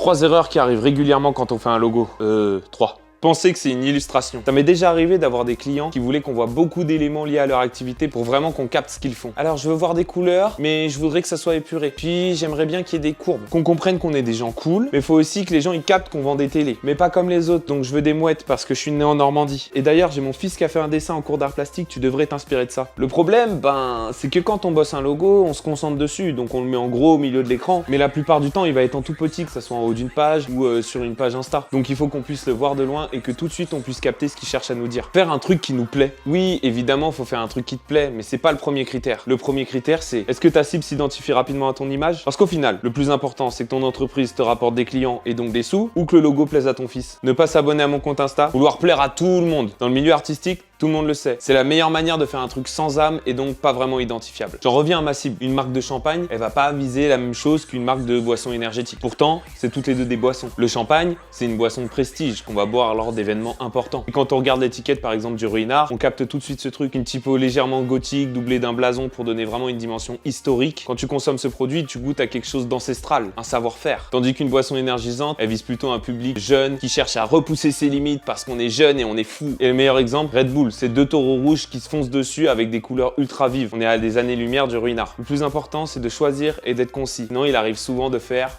3 erreurs qui arrivent régulièrement quand on fait un logo. 3. Penser que c'est une illustration. Ça m'est déjà arrivé d'avoir des clients qui voulaient qu'on voit beaucoup d'éléments liés à leur activité pour vraiment qu'on capte ce qu'ils font. Alors je veux voir des couleurs, mais je voudrais que ça soit épuré. Puis j'aimerais bien qu'il y ait des courbes. Qu'on comprenne qu'on est des gens cool, mais il faut aussi que les gens ils captent qu'on vend des télés. Mais pas comme les autres, donc je veux des mouettes parce que je suis né en Normandie. Et d'ailleurs j'ai mon fils qui a fait un dessin en cours d'art plastique, tu devrais t'inspirer de ça. Le problème, c'est que quand on bosse un logo, on se concentre dessus, donc on le met en gros au milieu de l'écran. Mais la plupart du temps il va être en tout petit, que ça soit en haut d'une page ou sur une page Insta. Donc il faut qu'on puisse le voir de loin et que tout de suite on puisse capter ce qu'il cherche à nous dire. Faire un truc qui nous plaît. Oui, évidemment, faut faire un truc qui te plaît, mais c'est pas le premier critère. Le premier critère, c'est est-ce que ta cible s'identifie rapidement à ton image? Parce qu'au final, le plus important, c'est que ton entreprise te rapporte des clients et donc des sous, ou que le logo plaise à ton fils. Ne pas s'abonner à mon compte Insta, vouloir plaire à tout le monde. Dans le milieu artistique, tout le monde le sait. C'est la meilleure manière de faire un truc sans âme et donc pas vraiment identifiable. J'en reviens à ma cible. Une marque de champagne, elle va pas viser la même chose qu'une marque de boisson énergétique. Pourtant, c'est toutes les deux des boissons. Le champagne, c'est une boisson de prestige qu'on va boire lors d'événements importants. Et quand on regarde l'étiquette par exemple du Ruinart, on capte tout de suite ce truc. Une typo légèrement gothique, doublée d'un blason pour donner vraiment une dimension historique. Quand tu consommes ce produit, tu goûtes à quelque chose d'ancestral, un savoir-faire. Tandis qu'une boisson énergisante, elle vise plutôt un public jeune qui cherche à repousser ses limites parce qu'on est jeune et on est fou. Et le meilleur exemple, Red Bull. C'est 2 taureaux rouges qui se foncent dessus avec des couleurs ultra vives. On est à des années-lumière du Ruinart. Le plus important, c'est de choisir et d'être concis. Sinon, il arrive souvent de faire